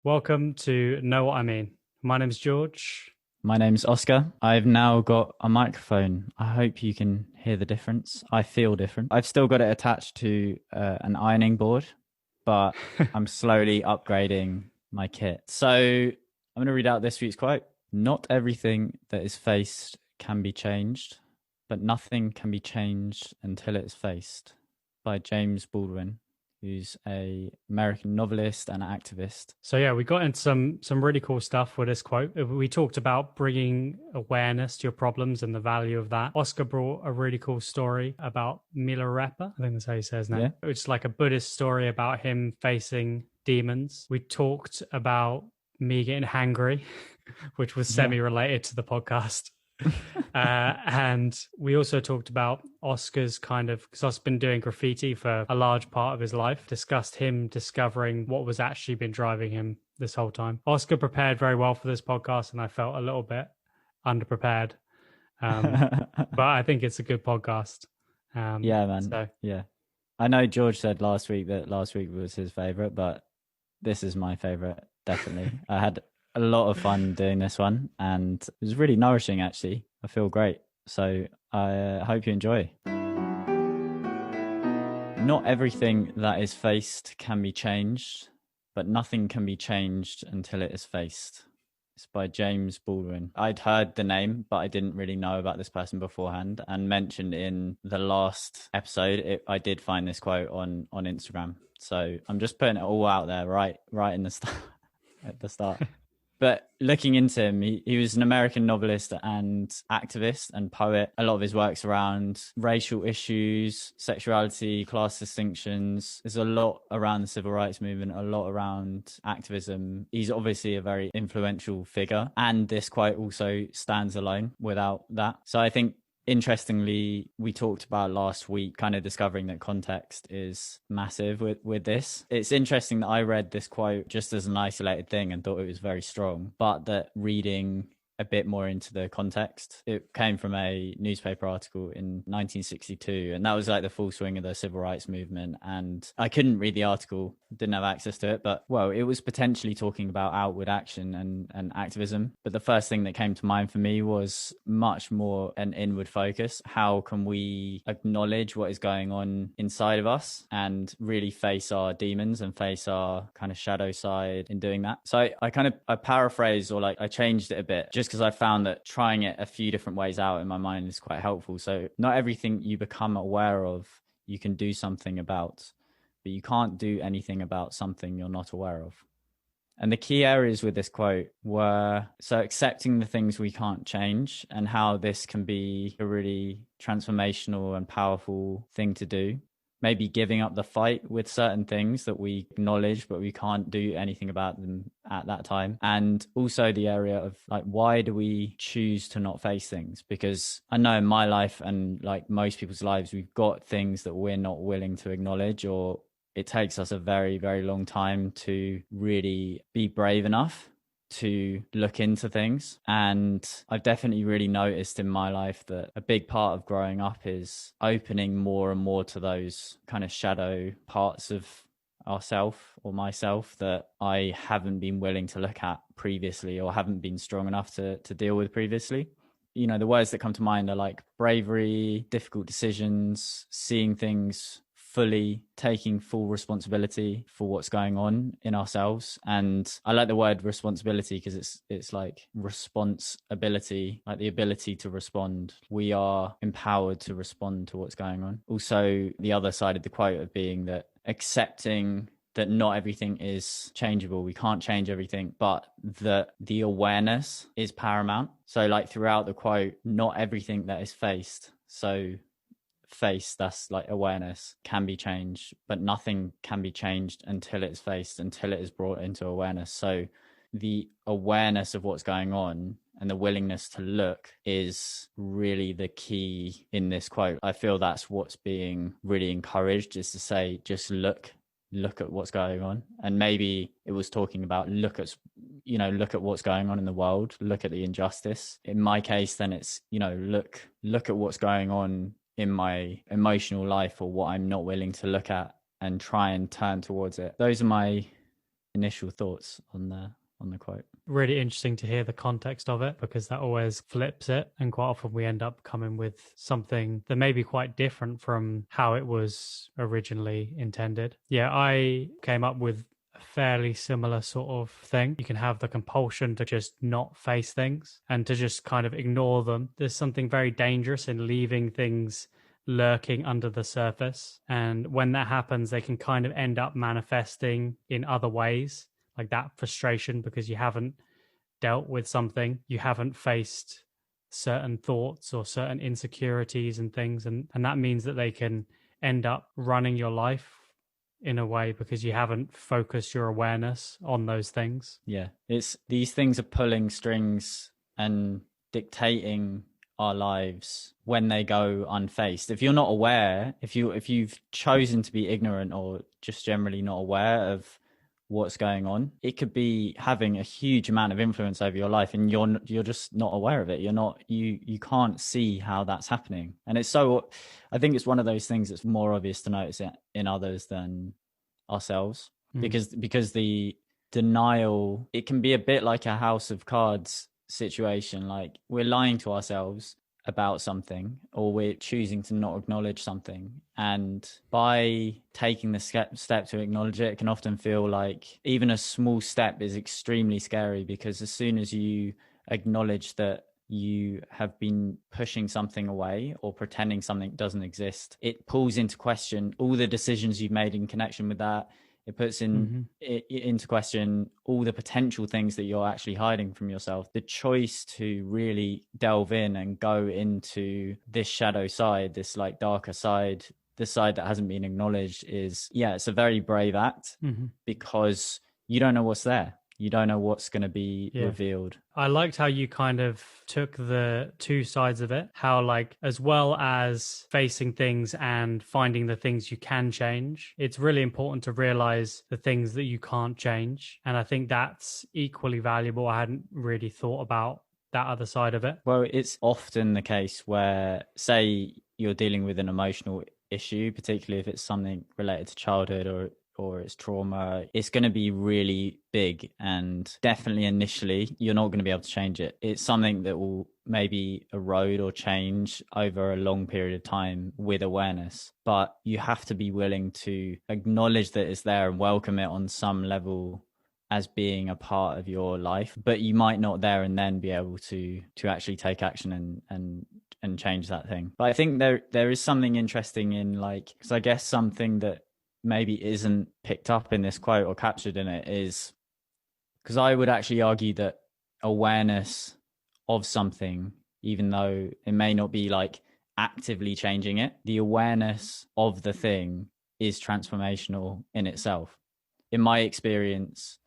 Welcome to Know What I Mean. My name's George. My name's Oskar. I've now got a microphone. I hope you can hear the difference. I feel different. I've still got it attached to an ironing board, but I'm slowly upgrading my kit. So I'm going to read out this week's quote. Not everything that is faced can be changed, but nothing can be changed until it's faced. By James Baldwin, who's a American novelist and activist. So yeah, we got into some really cool stuff with this quote. We talked about bringing awareness to your problems and the value of that. Oskar brought a really cool story about Milarepa. I think that's how he says that. Yeah. It's like a Buddhist story about him facing demons. We talked about me getting hangry, which was semi-related to the podcast. And we also talked about Oscar's because Oscar's been doing graffiti for a large part of his life, discussed him discovering what was actually been driving him this whole time. Oscar prepared very well for this podcast, and I felt a little bit underprepared. But I think it's a good podcast. Yeah, man. So. Yeah. I know George said last week that last week was his favorite, but this is my favorite, definitely. I had a lot of fun doing this one, and it was really nourishing, actually. I feel great. So I hope you enjoy. Not everything that is faced can be changed, but nothing can be changed until it is faced. It's by James Baldwin. I'd heard the name, but I didn't really know about this person beforehand, and mentioned in the last episode, I did find this quote on Instagram. So I'm just putting it all out there right in the start, at the start. But looking into him, he was an American novelist and activist and poet. A lot of his work's around racial issues, sexuality, class distinctions. There's a lot around the civil rights movement, a lot around activism. He's obviously a very influential figure. And this quote also stands alone without that. So I think, interestingly, we talked about last week kind of discovering that context is massive with this. It's interesting that I read this quote just as an isolated thing and thought it was very strong, but that reading a bit more into the context, it came from a newspaper article in 1962, and that was like the full swing of the civil rights movement. And I couldn't read the article, didn't have access to it, but well, it was potentially talking about outward action and activism. But the first thing that came to mind for me was much more an inward focus. How can we acknowledge what is going on inside of us and really face our demons and face our kind of shadow side in doing that? So I paraphrased, or like I changed it a bit, just because I found that trying it a few different ways out in my mind is quite helpful. So not everything you become aware of, you can do something about, but you can't do anything about something you're not aware of. And the key areas with this quote were, so accepting the things we can't change, and how this can be a really transformational and powerful thing to do. Maybe giving up the fight with certain things that we acknowledge, but we can't do anything about them at that time. And also the area of like, why do we choose to not face things? Because I know in my life, and like most people's lives, we've got things that we're not willing to acknowledge, or it takes us a very, very long time to really be brave enough to look into things. And I've definitely really noticed in my life that a big part of growing up is opening more and more to those kind of shadow parts of ourself or myself that I haven't been willing to look at previously, or haven't been strong enough to deal with previously. You know, the words that come to mind are like bravery, difficult decisions, seeing things fully, taking full responsibility for what's going on in ourselves. And I like the word responsibility because it's like responsibility, like the ability to respond. We are empowered to respond to what's going on. Also, the other side of the quote of being that accepting that not everything is changeable. We can't change everything, but that the awareness is paramount. So like throughout the quote, not everything that is faced. So face, that's like awareness, can be changed, but nothing can be changed until it's faced, until it is brought into awareness. So the awareness of what's going on and the willingness to look is really the key in this quote. I feel that's what's being really encouraged, is to say, just look at what's going on. And maybe it was talking about look at what's going on in the world, look at the injustice. In my case, then it's, look at what's going on in my emotional life, or what I'm not willing to look at, and try and turn towards it. Those are my initial thoughts on the quote. Really interesting to hear the context of it, because that always flips it, and quite often we end up coming with something that may be quite different from how it was originally intended. Yeah, I came up with a fairly similar sort of thing. You can have the compulsion to just not face things and to just kind of ignore them. There's something very dangerous in leaving things lurking under the surface, and when that happens, they can kind of end up manifesting in other ways, like that frustration because you haven't dealt with something, you haven't faced certain thoughts or certain insecurities and things, and that means that they can end up running your life in a way because you haven't focused your awareness on those things. Yeah, it's these things are pulling strings and dictating our lives when they go unfaced. If you're not aware, if you've chosen to be ignorant or just generally not aware of what's going on, it could be having a huge amount of influence over your life, and you're just not aware of it. You can't see how that's happening. And it's so, I think it's one of those things that's more obvious to notice it in others than ourselves, because the denial, it can be a bit like a house of cards situation. Like, we're lying to ourselves about something, or we're choosing to not acknowledge something, and by taking the step to acknowledge it, it can often feel like even a small step is extremely scary, because as soon as you acknowledge that you have been pushing something away or pretending something doesn't exist, it pulls into question all the decisions you've made in connection with that. It puts into question all the potential things that you're actually hiding from yourself. The choice to really delve in and go into this shadow side, this like darker side, the side that hasn't been acknowledged, is, yeah, it's a very brave act, because you don't know what's there. You don't know what's going to be revealed. I liked how you kind of took the two sides of it, how like, as well as facing things and finding the things you can change, it's really important to realize the things that you can't change. And I think that's equally valuable. I hadn't really thought about that other side of it. Well, it's often the case where, say, you're dealing with an emotional issue, particularly if it's something related to childhood or it's trauma, it's going to be really big, and definitely initially you're not going to be able to change it. It's something that will maybe erode or change over a long period of time with awareness, but you have to be willing to acknowledge that it's there and welcome it on some level as being a part of your life. But you might not there and then be able to actually take action and change that thing. But I think there is something interesting in, like, because I guess something that maybe isn't picked up in this quote or captured in it is, because I would actually argue that awareness of something, even though it may not be like actively changing it, the awareness of the thing is transformational in itself. In my experience,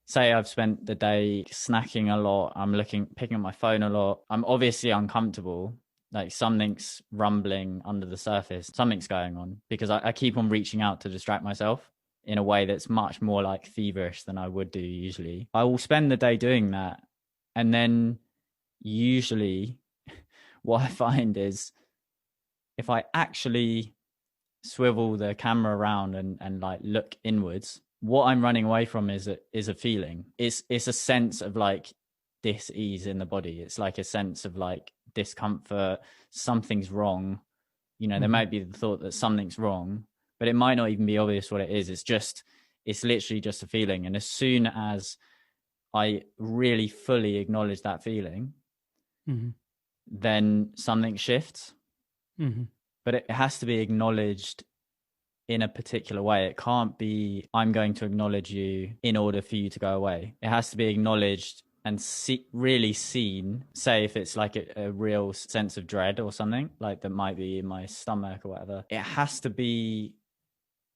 say I've spent the day snacking a lot, I'm picking up my phone a lot, I'm obviously uncomfortable, like something's rumbling under the surface, something's going on, because I keep on reaching out to distract myself in a way that's much more like feverish than I would do usually. I will spend the day doing that, and then usually what I find is, if I actually swivel the camera around and like look inwards, what I'm running away from is a feeling. It's a sense of like dis-ease in the body. It's like a sense of like discomfort, something's wrong. There might be the thought that something's wrong, but it might not even be obvious what it is. It's literally just a feeling. And as soon as I really fully acknowledge that feeling, then something shifts. But it has to be acknowledged in a particular way. It can't be, I'm going to acknowledge you in order for you to go away. It has to be acknowledged and really seen. Say if it's like a real sense of dread or something, like that might be in my stomach or whatever, it has to be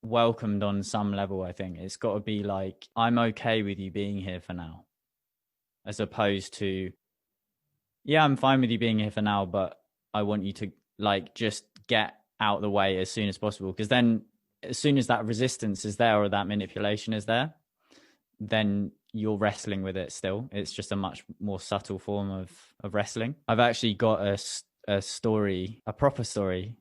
welcomed on some level. I think it's got to be like, I'm okay with you being here for now, as opposed to, yeah, I'm fine with you being here for now, but I want you to like just get out the way as soon as possible. Because then as soon as that resistance is there or that manipulation is there, then you're wrestling with it still. It's just a much more subtle form of wrestling. I've actually got a story, a proper story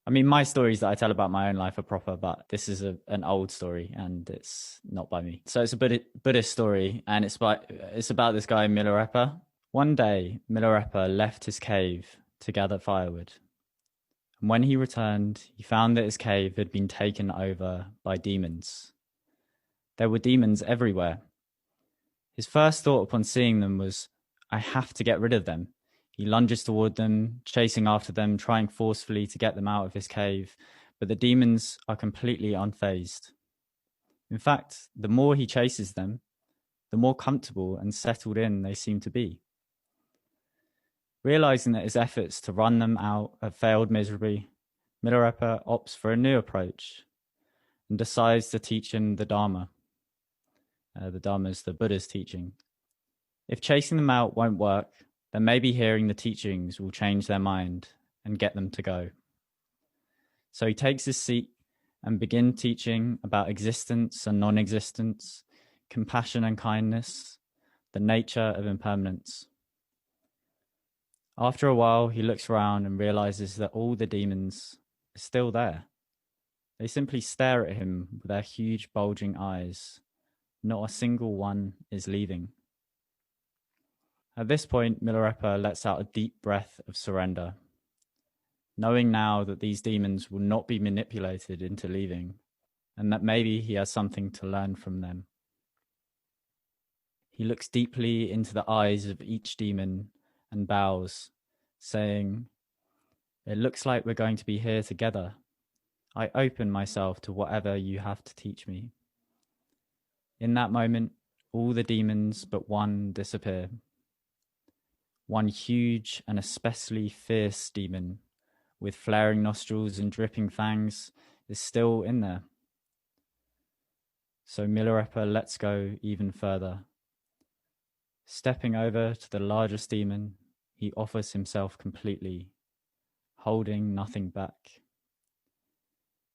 I mean, my stories that I tell about my own life are proper, but this is an old story and it's not by me. So it's a Buddhist story, and it's about this guy, Milarepa. One day, Milarepa left his cave to gather firewood. And when he returned, he found that his cave had been taken over by demons. There were demons everywhere. His first thought upon seeing them was, I have to get rid of them. He lunges toward them, chasing after them, trying forcefully to get them out of his cave, but the demons are completely unfazed. In fact, the more he chases them, the more comfortable and settled in they seem to be. Realizing that his efforts to run them out have failed miserably, Milarepa opts for a new approach and decides to teach him the Dharma. The Dharma is the Buddha's teaching. If chasing them out won't work, then maybe hearing the teachings will change their mind and get them to go. So he takes his seat and begins teaching about existence and non-existence, compassion and kindness, the nature of impermanence. After a while, he looks around and realizes that all the demons are still there. They simply stare at him with their huge bulging eyes. Not a single one is leaving. At this point, Milarepa lets out a deep breath of surrender, knowing now that these demons will not be manipulated into leaving, and that maybe he has something to learn from them. He looks deeply into the eyes of each demon and bows, saying, "It looks like we're going to be here together. I open myself to whatever you have to teach me." In that moment, all the demons but one disappear. One huge and especially fierce demon with flaring nostrils and dripping fangs is still in there. So Milarepa lets go even further. Stepping over to the largest demon, he offers himself completely, holding nothing back.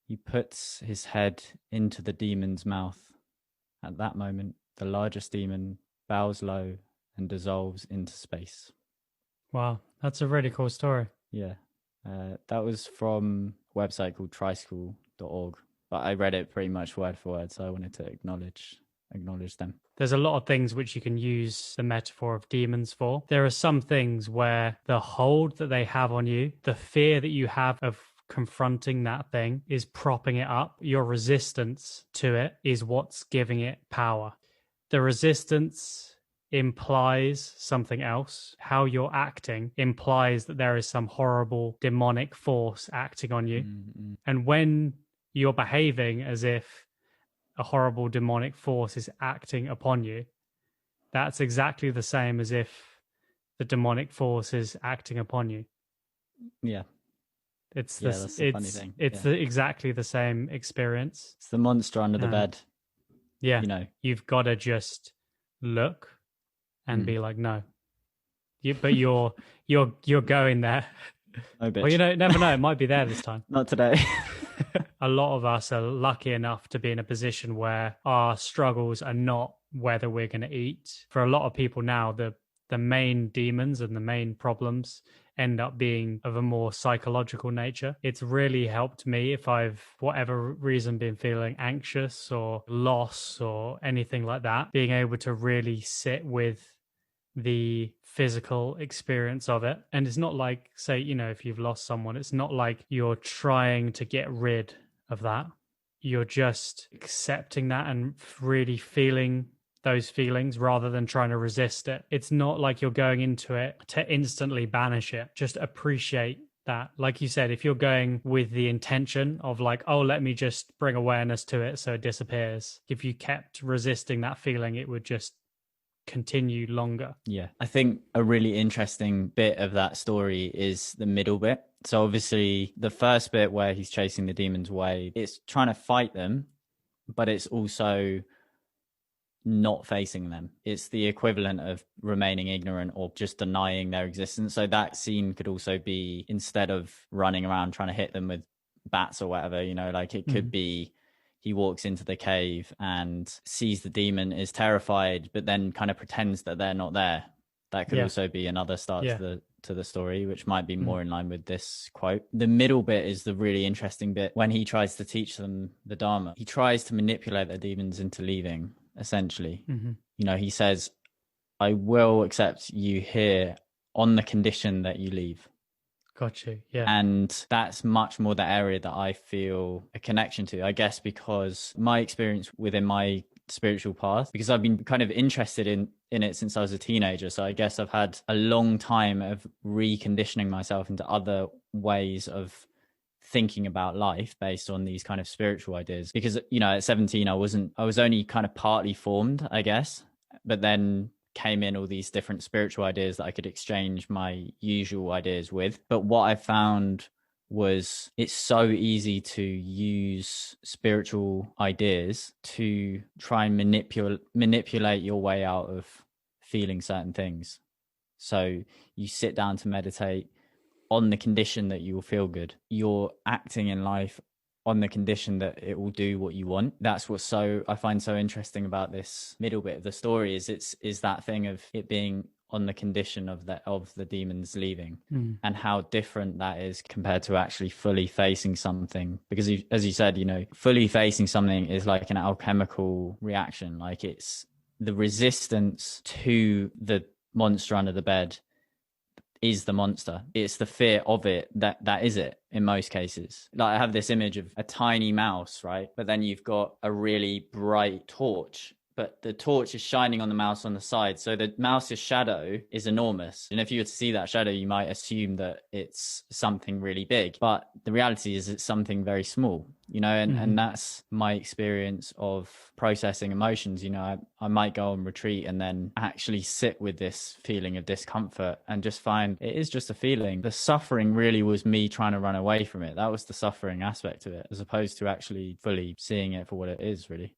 He puts his head into the demon's mouth. At that moment, the largest demon bows low and dissolves into space. Wow, that's a really cool story. Yeah, that was from a website called trischool.org, but I read it pretty much word for word, so I wanted to acknowledge them. There's a lot of things which you can use the metaphor of demons for. There are some things where the hold that they have on you, the fear that you have of confronting that thing is propping it up. Your resistance to it is what's giving it power. The resistance implies something else. How you're acting implies that there is some horrible demonic force acting on you. Mm-hmm. And when you're behaving as if a horrible demonic force is acting upon you, that's exactly the same as if the demonic force is acting upon you. Yeah. That's the funny thing. It's exactly the same experience. It's the monster under the bed. Yeah. You know, you've got to just look and be like, no. But you're going there. Oh, bitch. Well, you know, never know. It might be there this time. Not today. A lot of us are lucky enough to be in a position where our struggles are not whether we're going to eat. For a lot of people now, the main demons and the main problems end up being of a more psychological nature. It's really helped me if I've, for whatever reason, been feeling anxious or loss or anything like that, being able to really sit with the physical experience of it. And it's not like, say, you know, if you've lost someone, it's not like you're trying to get rid of that. You're just accepting that and really feeling those feelings rather than trying to resist it. It's not like you're going into it to instantly banish it. Just appreciate that. Like you said, if you're going with the intention of like, oh, let me just bring awareness to it so it disappears, if you kept resisting that feeling, it would just continue longer. Yeah. I think a really interesting bit of that story is the middle bit. So obviously the first bit where he's chasing the demons away, it's trying to fight them, but it's also not facing them. It's the equivalent of remaining ignorant or just denying their existence. So that scene could also be, instead of running around trying to hit them with bats or whatever, you know, like it could be he walks into the cave and sees the demon, is terrified, but then kind of pretends that they're not there. That could Yeah. also be another start Yeah. to the story, which might be more in line with this quote. The middle bit is the really interesting bit when he tries to teach them the Dharma. He tries to manipulate the demons into leaving, essentially. You know, he says, I will accept you here on the condition that you leave. Got you. Yeah. And that's much more the area that I feel a connection to, I guess, because my experience within my spiritual path, because I've been kind of interested in it since I was a teenager. So I guess I've had a long time of reconditioning myself into other ways of thinking about life based on these kind of spiritual ideas. Because, you know, at 17, I was only kind of partly formed, I guess, but then came in all these different spiritual ideas that I could exchange my usual ideas with. But what I found was it's so easy to use spiritual ideas to try and manipulate your way out of feeling certain things. So you sit down to meditate on the condition that you will feel good. You're acting in life on the condition that it will do what you want. That's what I find so interesting about this middle bit of the story is that thing of it being on the condition of the demons leaving, and how different that is compared to actually fully facing something. Because as you said, you know, fully facing something is like an alchemical reaction. Like it's the resistance to the monster under the bed is the monster. It's the fear of it that is it in most cases. Like I have this image of a tiny mouse, right? But then you've got a really bright torch, but the torch is shining on the mouse on the side. So the mouse's shadow is enormous. And if you were to see that shadow, you might assume that it's something really big. But the reality is it's something very small, you know, and that's my experience of processing emotions. You know, I might go on retreat and then actually sit with this feeling of discomfort and just find it is just a feeling. The suffering really was me trying to run away from it. That was the suffering aspect of it, as opposed to actually fully seeing it for what it is, really.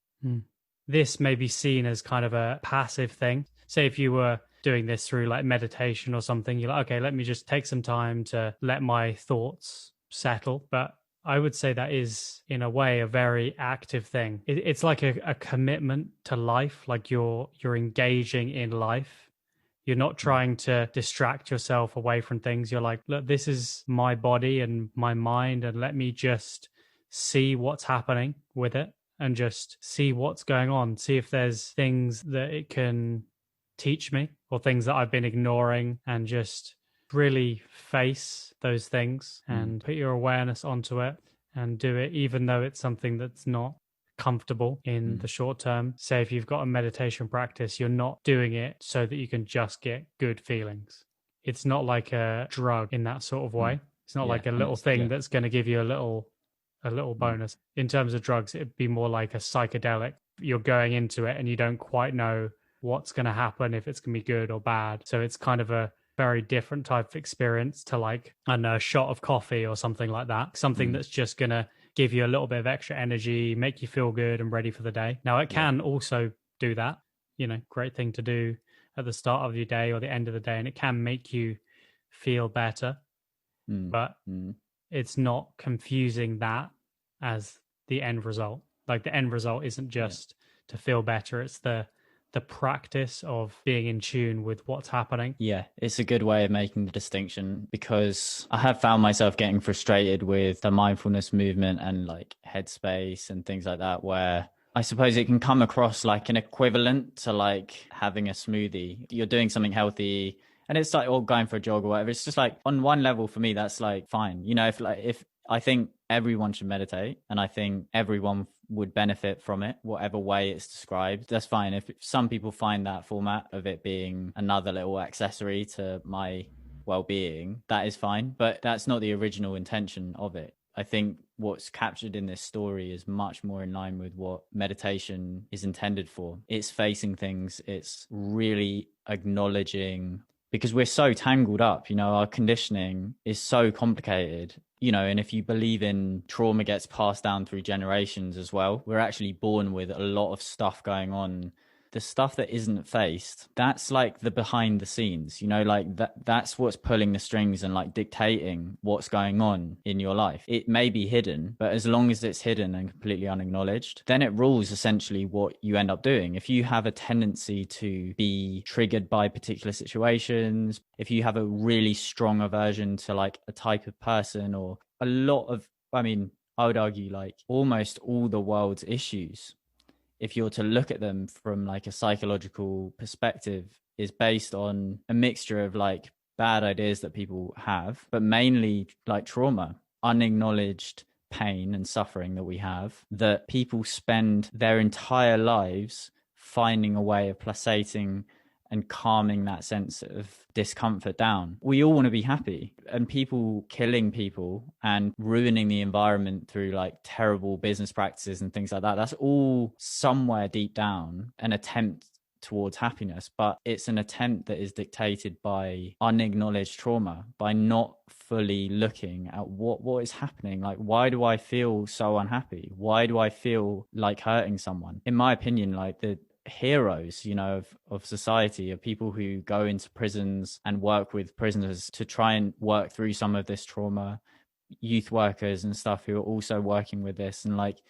This may be seen as kind of a passive thing. Say if you were doing this through like meditation or something, you're like, okay, let me just take some time to let my thoughts settle. But I would say that is, in a way, a very active thing. It's like a commitment to life, like you're engaging in life. You're not trying to distract yourself away from things. You're like, look, this is my body and my mind, and let me just see what's happening with it. And just see what's going on, see if there's things that it can teach me or things that I've been ignoring, and just really face those things and put your awareness onto it and do it, even though it's something that's not comfortable in the short term. Say if you've got a meditation practice, you're not doing it so that you can just get good feelings. It's not like a drug in that sort of way. It's not like a little thing that's going to give you a little bonus. In terms of drugs, it'd be more like a psychedelic. You're going into it and you don't quite know what's going to happen, if it's going to be good or bad. So it's kind of a very different type of experience to like, I don't know, a shot of coffee or something like that. Something that's just going to give you a little bit of extra energy, make you feel good and ready for the day. Now, it can also do that, you know, great thing to do at the start of your day or the end of the day. And it can make you feel better, but it's not confusing that as the end result. Like the end result isn't just to feel better, it's the practice of being in tune with what's happening. Yeah, it's a good way of making the distinction, because I have found myself getting frustrated with the mindfulness movement and like headspace and things like that, where I suppose it can come across like an equivalent to like having a smoothie. You're doing something healthy and it's like, or going for a jog or whatever. It's just like, on one level for me, that's like fine. You know, if I think everyone should meditate, and I think everyone would benefit from it, whatever way it's described, that's fine. If some people find that format of it being another little accessory to my well-being, that is fine. But that's not the original intention of it. I think what's captured in this story is much more in line with what meditation is intended for. It's facing things. It's really acknowledging, because we're so tangled up, you know, our conditioning is so complicated, you know, and if you believe in trauma gets passed down through generations as well, we're actually born with a lot of stuff going on the stuff that isn't faced, that's like the behind the scenes, you know, like that's what's pulling the strings and like dictating what's going on in your life. It may be hidden, but as long as it's hidden and completely unacknowledged, then it rules essentially what you end up doing. If you have a tendency to be triggered by particular situations, if you have a really strong aversion to like a type of person, or a lot of, I mean, I would argue like almost all the world's issues, if you're to look at them from like a psychological perspective, is based on a mixture of like bad ideas that people have, but mainly like trauma, unacknowledged pain and suffering that we have, that people spend their entire lives finding a way of placating and calming that sense of discomfort down. We all want to be happy, and people killing people and ruining the environment through like terrible business practices and things like that, that's all somewhere deep down an attempt towards happiness, but it's an attempt that is dictated by unacknowledged trauma, by not fully looking at what is happening. Like, why do I feel so unhappy? Why do I feel like hurting someone? In my opinion, like the heroes, you know, of society are people who go into prisons and work with prisoners to try and work through some of this trauma, youth workers and stuff who are also working with this, and like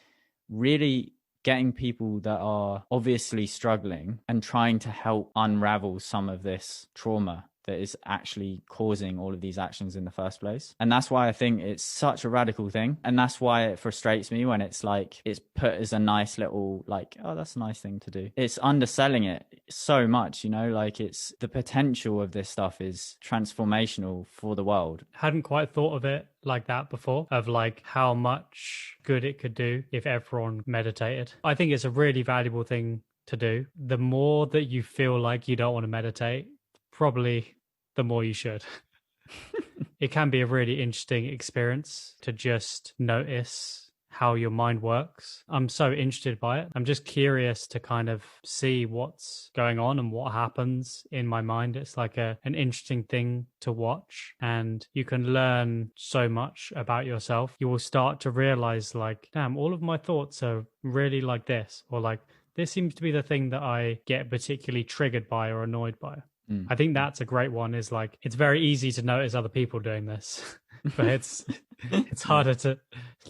really getting people that are obviously struggling and trying to help unravel some of this trauma that is actually causing all of these actions in the first place. And that's why I think it's such a radical thing. And that's why it frustrates me when it's like, it's put as a nice little, like, oh, that's a nice thing to do. It's underselling it so much, you know, like it's the potential of this stuff is transformational for the world. Hadn't quite thought of it like that before, of like how much good it could do if everyone meditated. I think it's a really valuable thing to do. The more that you feel like you don't want to meditate, probably the more you should. It can be a really interesting experience to just notice how your mind works. I'm so interested by it. I'm just curious to kind of see what's going on and what happens in my mind. It's like an interesting thing to watch, and you can learn so much about yourself. You will start to realize like, damn, all of my thoughts are really like this, or like, this seems to be the thing that I get particularly triggered by or annoyed by. I think that's a great one, is like, it's very easy to notice other people doing this, but it's harder to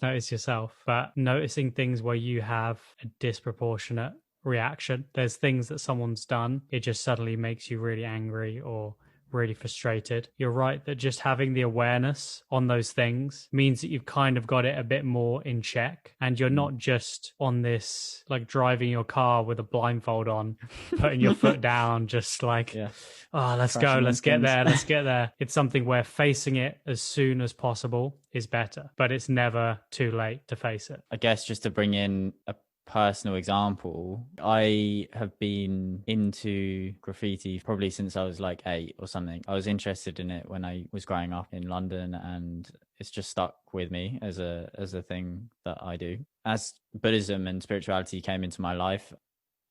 notice yourself. But noticing things where you have a disproportionate reaction, there's things that someone's done, it just suddenly makes you really angry or really frustrated. You're right that just having the awareness on those things means that you've kind of got it a bit more in check, and you're not just on this like driving your car with a blindfold on, putting your foot down, just like, oh, let's go, let's get there, let's get there. It's something where facing it as soon as possible is better, but it's never too late to face it. I guess just to bring in a personal example, I have been into graffiti probably since I was like 8 or something. I was interested in it when I was growing up in London, and it's just stuck with me as a thing that I do. As Buddhism and spirituality came into my life,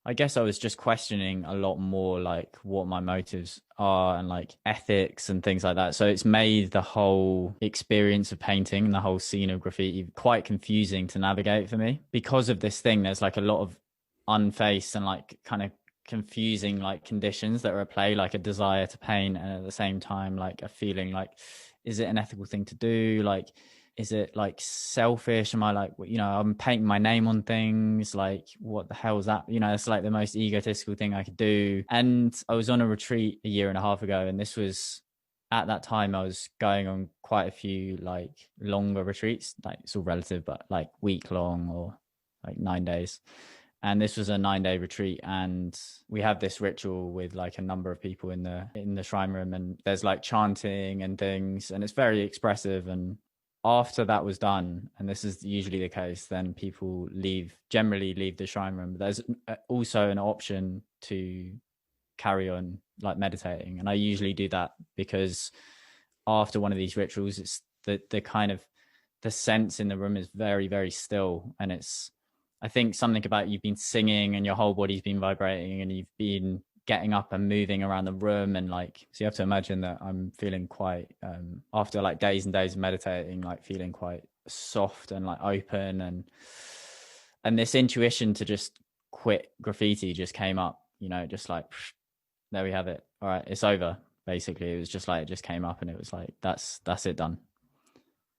I guess I was just questioning a lot more like what my motives are and like ethics and things like that. So it's made the whole experience of painting and the whole scene of graffiti quite confusing to navigate for me. Because of this thing, there's like a lot of unfaced and like kind of confusing like conditions that are at play, like a desire to paint, and at the same time like a feeling like, is it an ethical thing to do? Like, is it like selfish? Am I like, you know, I'm painting my name on things, like what the hell is that? You know, it's like the most egotistical thing I could do. And I was on a retreat a year and a half ago, and this was, at that time I was going on quite a few like longer retreats, like it's all relative, but like week long or like 9 days. And this was a 9-day retreat, and we have this ritual with like a number of people in the shrine room, and there's like chanting and things, and it's very expressive. And after that was done, and this is usually the case, then people generally leave the shrine room. There's also an option to carry on like meditating, and I usually do that because after one of these rituals, it's the kind of the sense in the room is very, very still, and it's, I think something about you've been singing and your whole body's been vibrating and you've been getting up and moving around the room, and like, so you have to imagine that I'm feeling quite after like days and days of meditating, like feeling quite soft and like open, and this intuition to just quit graffiti just came up, just like, there we have it. All right, it's over. Basically, it was just like, it just came up and it was like, that's it, done.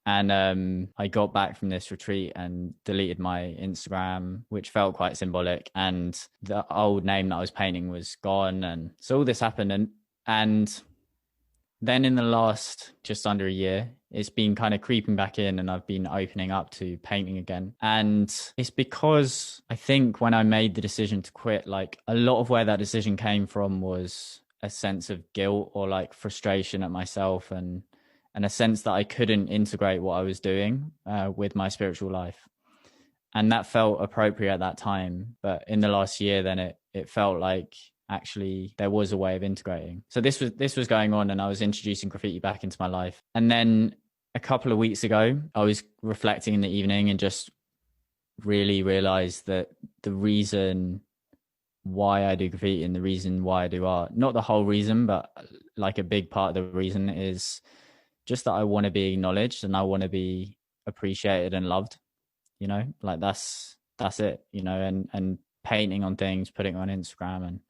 And I got back from this retreat and deleted my Instagram, which felt quite symbolic. And the old name that I was painting was gone. And so all this happened. And then in the last just under a year, it's been kind of creeping back in, and I've been opening up to painting again. And it's because I think when I made the decision to quit, like a lot of where that decision came from was a sense of guilt or like frustration at myself, and a sense that I couldn't integrate what I was doing with my spiritual life. And that felt appropriate at that time. But in the last year, then it felt like actually there was a way of integrating. So this was going on, and I was introducing graffiti back into my life. And then a couple of weeks ago, I was reflecting in the evening and just really realized that the reason why I do graffiti and the reason why I do art, not the whole reason, but like a big part of the reason, is just that I want to be acknowledged and I want to be appreciated and loved, like that's it, and painting on things, putting it on Instagram, and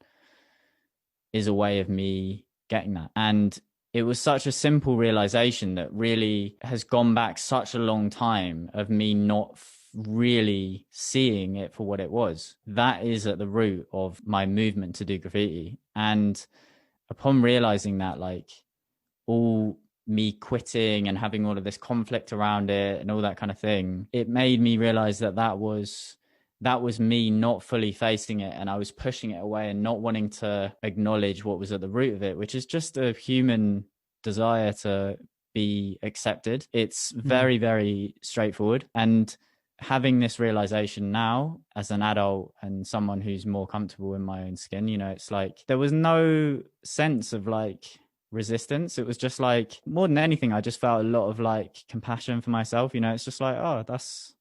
is a way of me getting that. And it was such a simple realization that really has gone back such a long time of me not really seeing it for what it was. That is at the root of my movement to do graffiti. And upon realizing that, like, all me quitting and having all of this conflict around it and all that kind of thing, it made me realize that was me not fully facing it, and I was pushing it away and not wanting to acknowledge what was at the root of it, which is just a human desire to be accepted. It's very, very straightforward. And having this realization now as an adult and someone who's more comfortable in my own skin, it's like there was no sense of like resistance. It was just like, more than anything, I just felt a lot of like compassion for myself. It's just like, oh, that's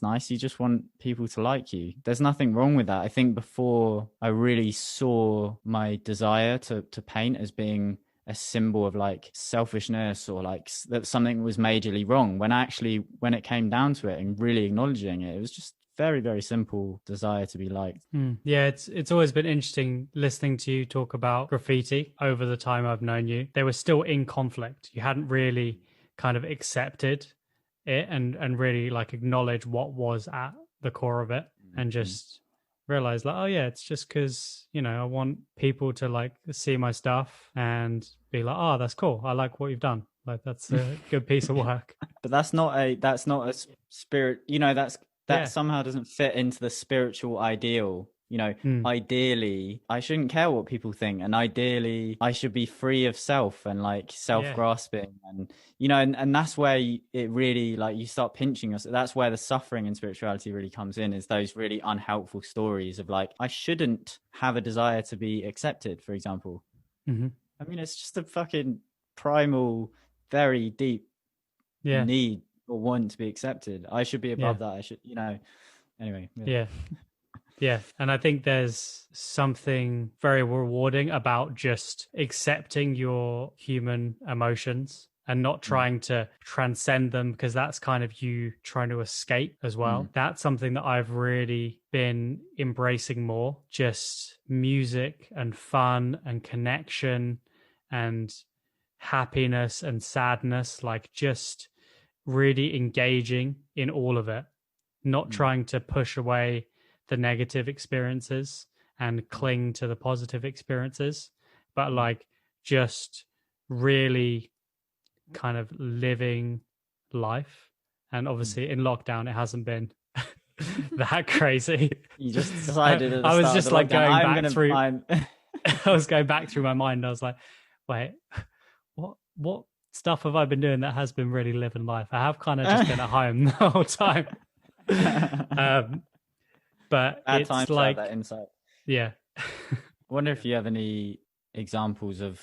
nice. You just want people to like you. There's nothing wrong with that. I think before I really saw my desire to paint as being a symbol of like selfishness, or like that something was majorly wrong, when it came down to it and really acknowledging it, it was just very, very simple desire to be liked. Yeah, it's always been interesting listening to you talk about graffiti over the time I've known you. They were still in conflict. You hadn't really kind of accepted it and really like acknowledge what was at the core of it, and just realize like, oh yeah, it's just because I want people to like see my stuff and be like, oh, that's cool, I like what you've done, like that's a good piece of work. But that's not a spirit, that somehow doesn't fit into the spiritual ideal. Ideally, I shouldn't care what people think, and ideally I should be free of self and like self-grasping, and and that's where it really, like, you start pinching us. That's where the suffering in spirituality really comes in, is those really unhelpful stories of like, I shouldn't have a desire to be accepted, for example. I mean, it's just a fucking primal, very deep need or want to be accepted. I should be above that. I should, anyway. Yeah. And I think there's something very rewarding about just accepting your human emotions and not trying to transcend them, because that's kind of you trying to escape as well. That's something that I've really been embracing more. Just music and fun and connection and happiness and sadness, like just really engaging in all of it, not trying to push away the negative experiences and cling to the positive experiences, but like just really kind of living life. And obviously in lockdown, it hasn't been that crazy. You just decided at the I was start just of the like lockdown, going back through I was going back through my mind. I was like, wait, what stuff have I been doing that has been really living life? I have kind of just been at home the whole time. But at it's times like that insight. Yeah. I wonder if you have any examples of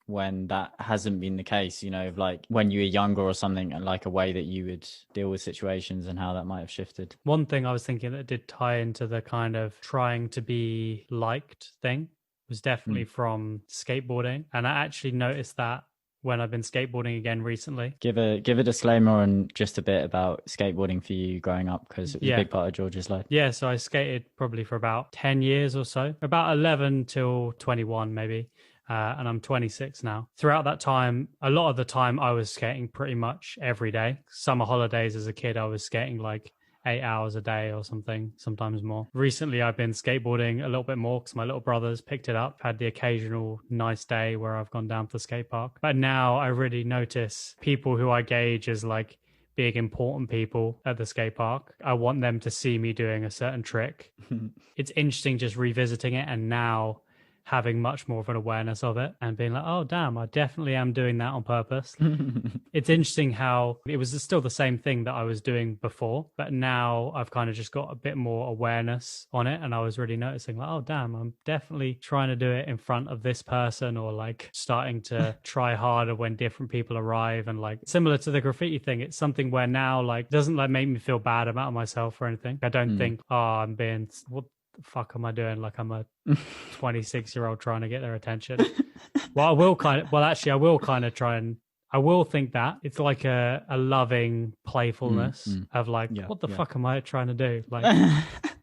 when that hasn't been the case, of like when you were younger or something, and like a way that you would deal with situations and how that might have shifted. One thing I was thinking that did tie into the kind of trying to be liked thing was definitely from skateboarding. And I actually noticed that when I've been skateboarding again recently. Give a disclaimer on just a bit about skateboarding for you growing up, because it was a big part of George's life. Yeah, so I skated probably for about 10 years or so, about 11 till 21 maybe. And I'm 26 now. Throughout that time, a lot of the time I was skating pretty much every day. Summer holidays as a kid, I was skating like 8 hours a day or something, sometimes more. Recently, I've been skateboarding a little bit more because my little brothers picked it up. Had the occasional nice day where I've gone down to the skate park. But now I really notice people who I gauge as like big important people at the skate park. I want them to see me doing a certain trick. It's interesting just revisiting it and now having much more of an awareness of it and being like, oh, damn, I definitely am doing that on purpose. It's interesting how it was still the same thing that I was doing before, but now I've kind of just got a bit more awareness on it. And I was really noticing like, oh, damn, I'm definitely trying to do it in front of this person, or like starting to try harder when different people arrive. And like similar to the graffiti thing, it's something where now like doesn't like make me feel bad about myself or anything. I don't think, oh, I'm being, what the fuck am I doing? Like I'm a 26-year-old trying to get their attention. Well, I will kind of try and I will think that it's like a loving playfulness of like, what the fuck am I trying to do? Like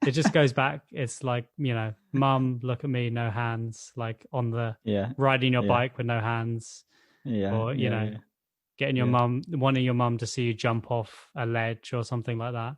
it just goes back. It's like, you know, mum, look at me, no hands, like on the riding your bike with no hands. Or, you know, getting your mum, wanting your mum to see you jump off a ledge or something like that.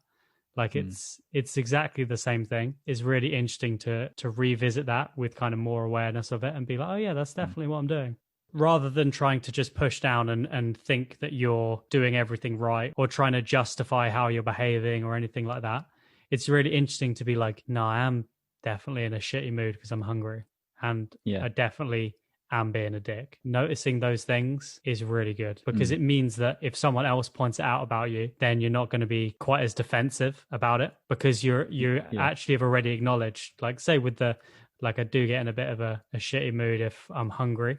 Like it's exactly the same thing. It's really interesting to revisit that with kind of more awareness of it and be like, oh yeah, that's definitely what I'm doing. Rather than trying to just push down and think that you're doing everything right or trying to justify how you're behaving or anything like that. It's really interesting to be like, no, I am definitely in a shitty mood because I'm hungry. And I definitely am being a dick. Noticing those things is really good because it means that if someone else points it out about you, then you're not going to be quite as defensive about it because you actually have already acknowledged, like say with the, like I do get in a bit of a shitty mood if I'm hungry.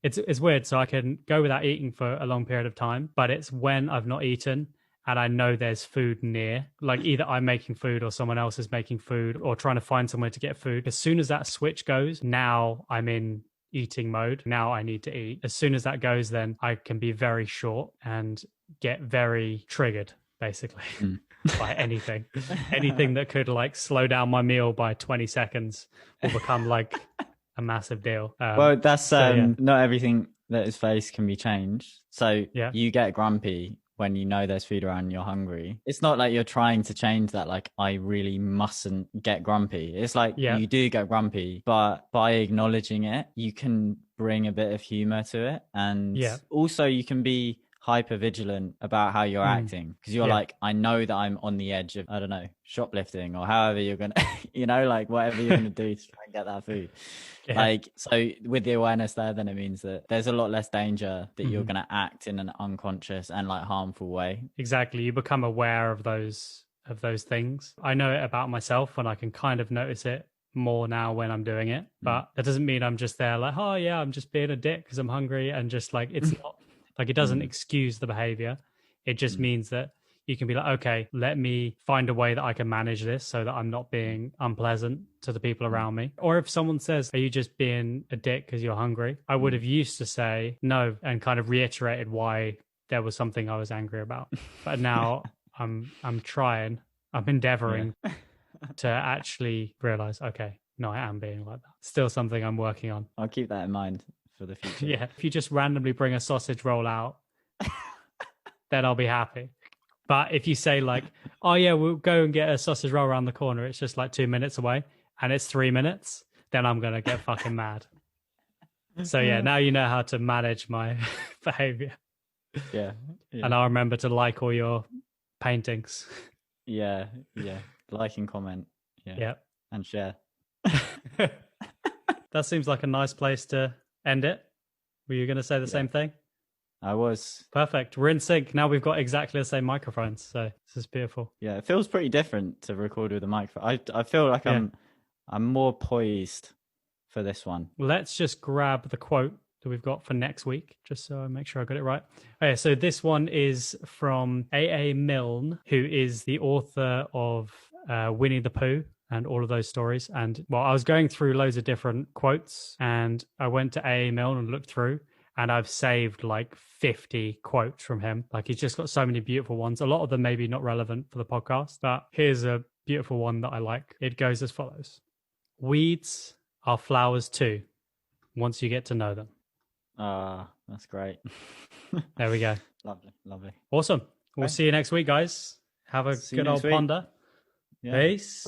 It's weird. So I can go without eating for a long period of time, but it's when I've not eaten and I know there's food near, like either I'm making food or someone else is making food or trying to find somewhere to get food. As soon as that switch goes, now I'm in eating mode. Now I need to eat. As soon as that goes, then I can be very short and get very triggered, basically, by anything. Anything that could like slow down my meal by 20 seconds will become like a massive deal. Well, that's not everything that is faced can be changed. So you get grumpy when you know there's food around and you're hungry. It's not like you're trying to change that, like, I really mustn't get grumpy. It's like you do get grumpy, but by acknowledging it, you can bring a bit of humor to it. And also you can be hyper vigilant about how you're acting because you're like, I know that I'm on the edge of, I don't know, shoplifting or however you're going to, you know, like whatever you're going to do to try and get that food. Like, so with the awareness there, then it means that there's a lot less danger that you're going to act in an unconscious and like harmful way. Exactly. You become aware of those things. I know it about myself and I can kind of notice it more now when I'm doing it, but that doesn't mean I'm just there like, oh yeah, I'm just being a dick because I'm hungry, and just like, it's not like, it doesn't excuse the behavior. It just means that you can be like, okay, let me find a way that I can manage this so that I'm not being unpleasant to the people around me. Or if someone says, are you just being a dick because you're hungry? I would have used to say no and kind of reiterated why there was something I was angry about. But now I'm endeavoring to actually realize, okay, no, I am being like that. Still something I'm working on. I'll keep that in mind for the future. Yeah. If you just randomly bring a sausage roll out, then I'll be happy. But if you say like, oh yeah, we'll go and get a sausage roll around the corner, it's just like 2 minutes away and it's 3 minutes, then I'm going to get fucking mad. So yeah, now you know how to manage my behavior. Yeah. And I'll remember to like all your paintings. Yeah. Like and comment. Yeah. And share. That seems like a nice place to end it. Were you going to say the same thing? I was. Perfect. We're in sync. Now we've got exactly the same microphones. So this is beautiful. Yeah, it feels pretty different to record with a microphone. I feel like I'm more poised for this one. Let's just grab the quote that we've got for next week, just so I make sure I got it right. Okay, so this one is from A.A. Milne, who is the author of Winnie the Pooh and all of those stories. And well, I was going through loads of different quotes and I went to A.A. Milne and looked through. And I've saved like 50 quotes from him. Like he's just got so many beautiful ones. A lot of them maybe not relevant for the podcast, but here's a beautiful one that I like. It goes as follows. Weeds are flowers too, once you get to know them. That's great. There we go. Lovely. Awesome. We'll see you next week, guys. Have a good old ponder. Yeah. Peace.